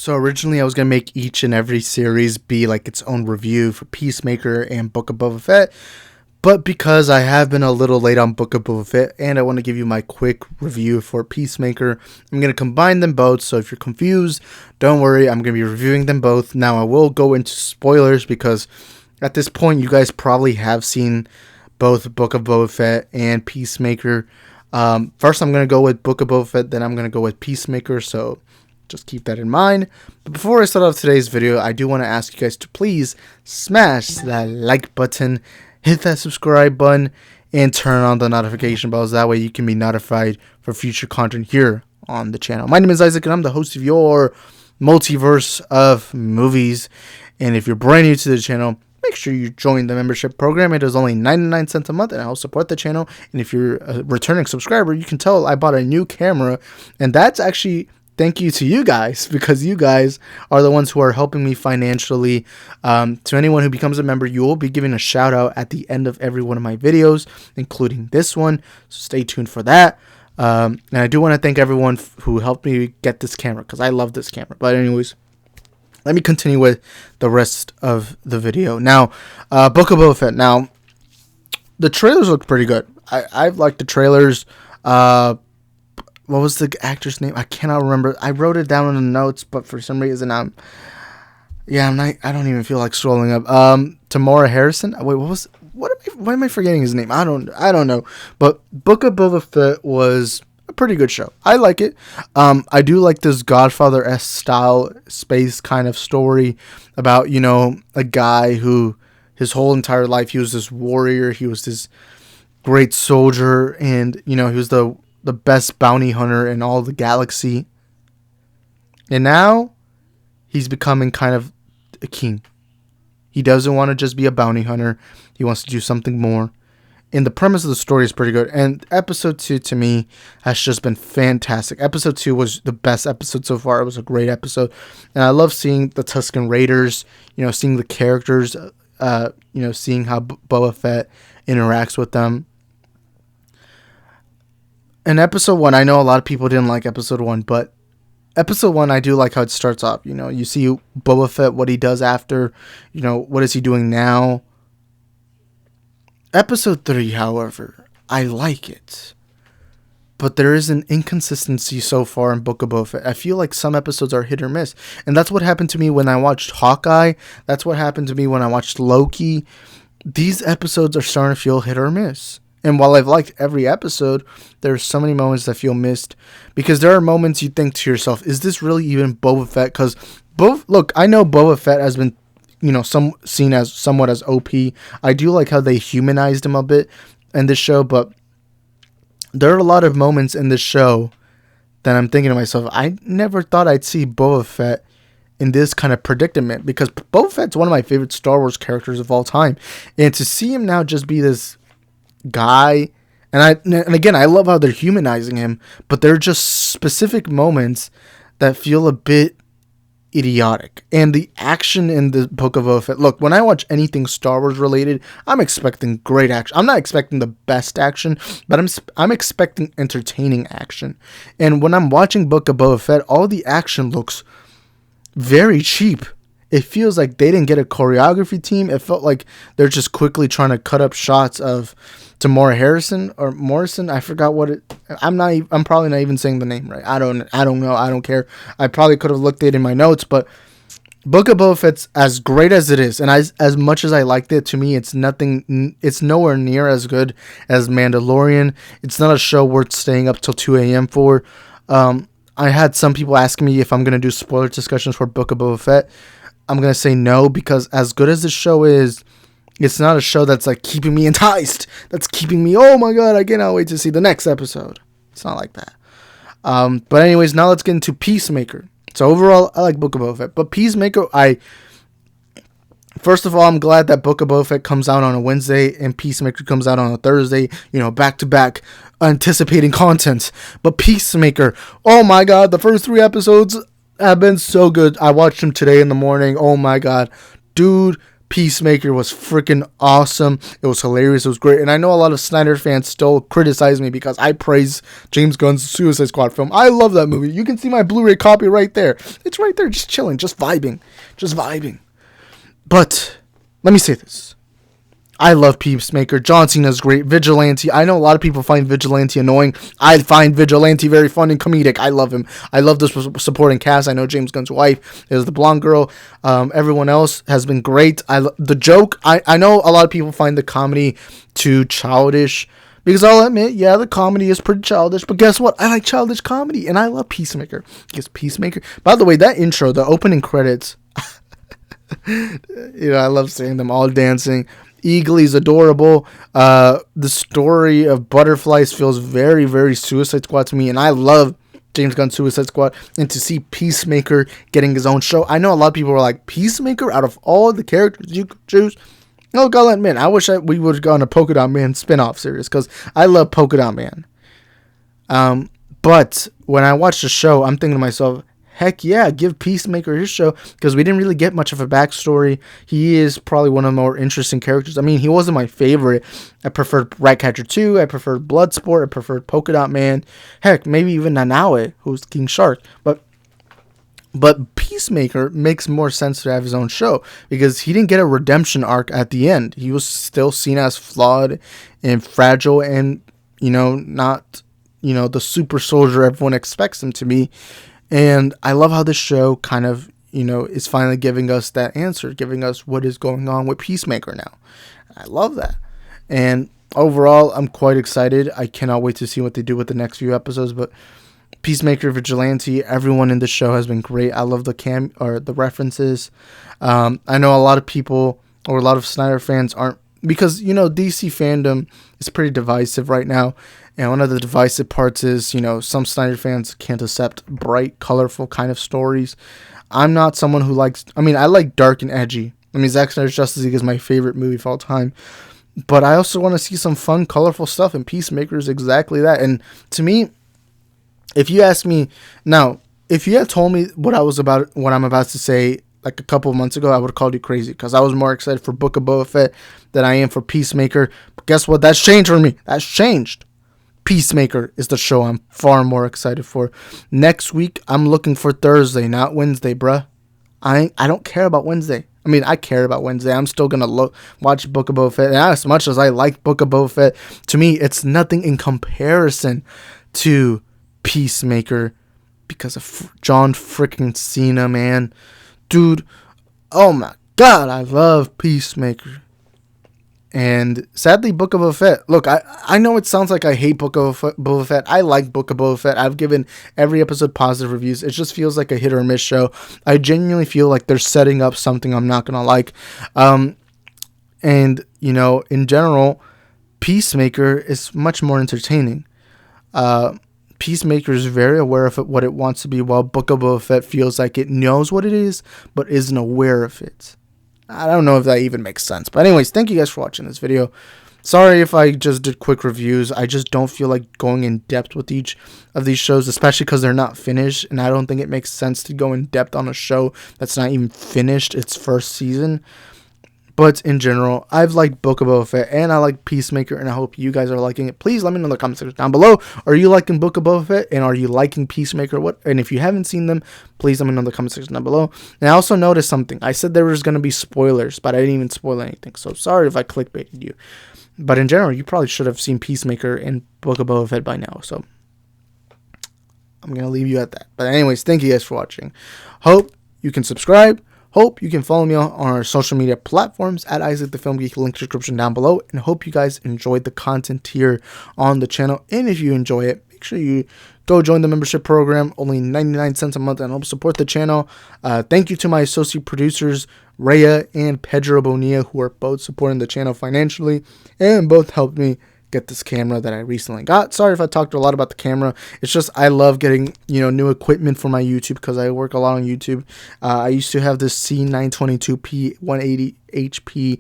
So originally I was going to make each and every series be like its own review for Peacemaker and Book of Boba Fett. But because I have been a little late on Book of Boba Fett and I want to give you my quick review for Peacemaker, I'm going to combine them both. So if you're confused, don't worry, I'm going to be reviewing them both. Now I will go into spoilers because at this point you guys probably have seen both Book of Boba Fett and Peacemaker. First I'm going to go with Book of Boba Fett, then I'm going to go with Peacemaker, so just keep that in mind. But before I start off today's video, I do want to ask you guys to please smash that like button, hit that subscribe button, and turn on the notification bells. That way you can be notified for future content here on the channel. My name is Isaac, and I'm the host of your multiverse of movies. And if you're brand new to the channel, make sure you join the membership program. It is only 99 cents a month, and I'll support the channel. And if you're a returning subscriber, you can tell I bought a new camera, and that's actually thank you to you guys, because you guys are the ones who are helping me financially. To anyone who becomes a member, you will be given a shout out at the end of every one of my videos, including this one. So stay tuned for that. And I do want to thank everyone who helped me get this camera, because I love this camera. But anyways, let me continue with the rest of the video. Now, Book of Boba Fett. Now, the trailers look pretty good. I've liked the trailers. What was the actor's name? I cannot remember. I wrote it down in the notes, but for some reason I don't even feel like scrolling up. Tamora Harrison. Wait, why am I forgetting his name? I don't know. But Book of Boba Fett was a pretty good show. I like it. I do like this Godfather-esque style space kind of story about, a guy who his whole entire life he was this warrior, he was this great soldier, and he was the best bounty hunter in all the galaxy. And now he's becoming kind of a king. He doesn't want to just be a bounty hunter. He wants to do something more. And the premise of the story is pretty good. And episode 2 to me has just been fantastic. Episode 2 was the best episode so far. It was a great episode. And I love seeing the Tusken Raiders, seeing the characters, seeing how Boba Fett interacts with them. In episode 1, I know a lot of people didn't like episode 1, but episode 1, I do like how it starts off. You see Boba Fett, what he does after, what is he doing now. Episode 3, however, I like it, but there is an inconsistency so far in Book of Boba Fett. I feel like some episodes are hit or miss, and that's what happened to me when I watched Hawkeye. That's what happened to me when I watched Loki. These episodes are starting to feel hit or miss. And while I've liked every episode, there are so many moments that feel missed. Because there are moments you think to yourself, is this really even Boba Fett? Because, look, I know Boba Fett has been, seen as somewhat as OP. I do like how they humanized him a bit in this show. But there are a lot of moments in this show that I'm thinking to myself, I never thought I'd see Boba Fett in this kind of predicament. Because Boba Fett's one of my favorite Star Wars characters of all time. And to see him now just be this guy, and again, I love how they're humanizing him, but there are just specific moments that feel a bit idiotic. And the action in the Book of Boba Fett, look, when I watch anything Star Wars related, I'm expecting great action. I'm not expecting the best action, but I'm expecting entertaining action. And when I'm watching Book of Boba Fett, all the action looks very cheap. It feels like they didn't get a choreography team. It felt like they're just quickly trying to cut up shots of Tamora Harrison or Morrison. I forgot what it. I'm probably not even saying the name right. I don't know. I don't care. I probably could have looked it in my notes, but Book of Boba Fett's as great as it is, and as much as I liked it, to me, it's nothing. It's nowhere near as good as Mandalorian. It's not a show worth staying up till 2 a.m. for. I had some people asking me if I'm gonna do spoiler discussions for Book of Boba Fett. I'm going to say no, because as good as this show is, it's not a show that's like keeping me enticed. That's keeping me, oh my God, I cannot wait to see the next episode. It's not like that. But anyways, now let's get into Peacemaker. So overall, I like Book of Boba Fett. But Peacemaker, first of all, I'm glad that Book of Boba Fett comes out on a Wednesday and Peacemaker comes out on a Thursday, back to back, anticipating content. But Peacemaker, oh my God, the first 3 episodes have been so good. I watched them today in the morning. Oh my God. Dude, Peacemaker was freaking awesome. It was hilarious. It was great. And I know a lot of Snyder fans still criticize me because I praise James Gunn's Suicide Squad film. I love that movie. You can see my Blu-ray copy right there. It's right there, just chilling, just vibing. Just vibing. But let me say this. I love Peacemaker. John Cena's great. Vigilante. I know a lot of people find Vigilante annoying. I find Vigilante very fun and comedic. I love him. I love the supporting cast. I know James Gunn's wife is the blonde girl. Everyone else has been great. The joke. I know a lot of people find the comedy too childish. Because I'll admit, yeah, the comedy is pretty childish. But guess what? I like childish comedy. And I love Peacemaker. Because Peacemaker. By the way, that intro, the opening credits. I love seeing them all dancing. Eagly's adorable. The story of Butterflies feels very, very Suicide Squad to me, and I love James Gunn's Suicide Squad. And to see Peacemaker getting his own show, I know a lot of people were like, Peacemaker out of all the characters you could choose. No, I'll admit, I wish we would have gone a Polka Dot Man spinoff series because I love Polka Dot Man. But when I watched the show, I'm thinking to myself, heck yeah, give Peacemaker his show, because we didn't really get much of a backstory. He is probably one of the more interesting characters. I mean, he wasn't my favorite. I preferred Ratcatcher 2, I preferred Bloodsport, I preferred Polka Dot Man, heck, maybe even Nanaue, who's King Shark. But Peacemaker makes more sense to have his own show, because he didn't get a redemption arc at the end. He was still seen as flawed and fragile and, not, the super soldier everyone expects him to be. And I love how this show kind of, is finally giving us that answer, giving us what is going on with Peacemaker now. I love that. And overall, I'm quite excited. I cannot wait to see what they do with the next few episodes. But Peacemaker, Vigilante, everyone in the show has been great. I love the references. I know a lot of people or a lot of Snyder fans aren't, because, DC fandom is pretty divisive right now. And one of the divisive parts is, some Snyder fans can't accept bright, colorful kind of stories. I'm not someone who likes, I like dark and edgy. Zack Snyder's Justice League is my favorite movie of all time. But I also want to see some fun, colorful stuff, and Peacemaker is exactly that. And to me, if you ask me, now, if you had told me what I'm about to say, like a couple of months ago, I would have called you crazy, because I was more excited for Book of Boba Fett than I am for Peacemaker. But guess what? That's changed for me. That's changed. Peacemaker is the show I'm far more excited for. Next week, I'm looking for Thursday, not Wednesday, bruh. I don't care about Wednesday. I care about Wednesday. I'm still going to watch Book of Boba Fett. And as much as I like Book of Boba Fett, to me, it's nothing in comparison to Peacemaker because of John freaking Cena, man. Dude, oh my God, I love Peacemaker. And sadly, Book of Boba Fett. Look, I know it sounds like I hate Book of Boba Fett. I like Book of Boba Fett. I've given every episode positive reviews. It just feels like a hit or miss show. I genuinely feel like they're setting up something I'm not going to like. And, in general, Peacemaker is much more entertaining. Peacemaker is very aware of what it wants to be, while Book of Boba Fett feels like it knows what it is, but isn't aware of it. I don't know if that even makes sense. But anyways, thank you guys for watching this video. Sorry if I just did quick reviews. I just don't feel like going in depth with each of these shows, especially because they're not finished. And I don't think it makes sense to go in depth on a show that's not even finished its first season. But in general, I've liked Book of Boba Fett and I like Peacemaker, and I hope you guys are liking it. Please let me know in the comment section down below. Are you liking Book of Boba Fett, and are you liking Peacemaker? And if you haven't seen them, please let me know in the comment section down below. And I also noticed something. I said there was going to be spoilers, but I didn't even spoil anything. So sorry if I clickbaited you. But in general, you probably should have seen Peacemaker and Book of Boba Fett by now. So I'm going to leave you at that. But anyways, thank you guys for watching. Hope you can subscribe. Hope you can follow me on our social media platforms at Isaac the Film Geek, link description down below. And hope you guys enjoyed the content here on the channel. And if you enjoy it, make sure you go join the membership program. Only 99 cents a month, and help support the channel. Thank you to my associate producers, Rhea and Pedro Bonilla, who are both supporting the channel financially and both helped me get this camera that I recently got. Sorry if I talked a lot about the camera. It's just I love getting new equipment for my YouTube, because I work a lot on YouTube. I used to have this C922P 180 HP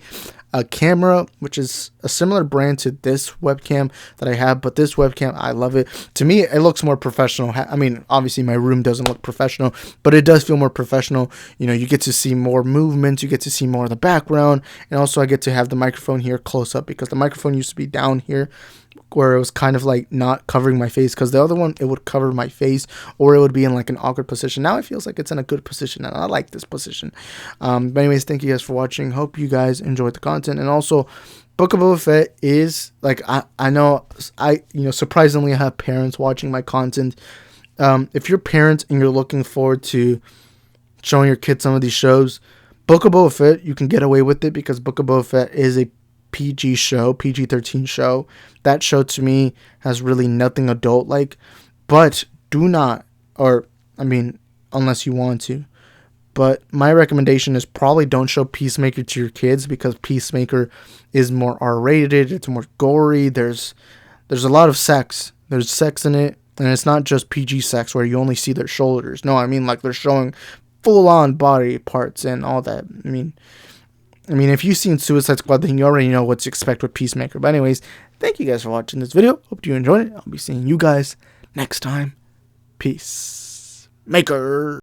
camera, which is a similar brand to this webcam that I have, but this webcam, I love it. To me, it looks more professional. I mean, obviously my room doesn't look professional, but it does feel more professional. You know, you get to see more movements, you get to see more of the background, and also I get to have the microphone here close up, because the microphone used to be down here where it was kind of like not covering my face, because the other one, it would cover my face, or it would be in like an awkward position. Now it feels like it's in a good position, and I like this position. But anyways, thank you guys for watching. Hope you guys enjoyed the content. And also, Book of Boba Fett is like, I know surprisingly I have parents watching my content. If you're parents and you're looking forward to showing your kids some of these shows, Book of Boba Fett, you can get away with it, because Book of Boba Fett is a PG show, PG-13 show. That show to me has really nothing adult like. But do not, or I mean, unless you want to. But my recommendation is probably don't show Peacemaker to your kids, because Peacemaker is more R-rated. It's more gory. There's a lot of sex. There's sex in it, and it's not just PG sex where you only see their shoulders. No, I mean like they're showing full-on body parts and all that. I mean, if you've seen Suicide Squad, then you already know what to expect with Peacemaker. But anyways, thank you guys for watching this video. Hope you enjoyed it. I'll be seeing you guys next time. Peace. Maker.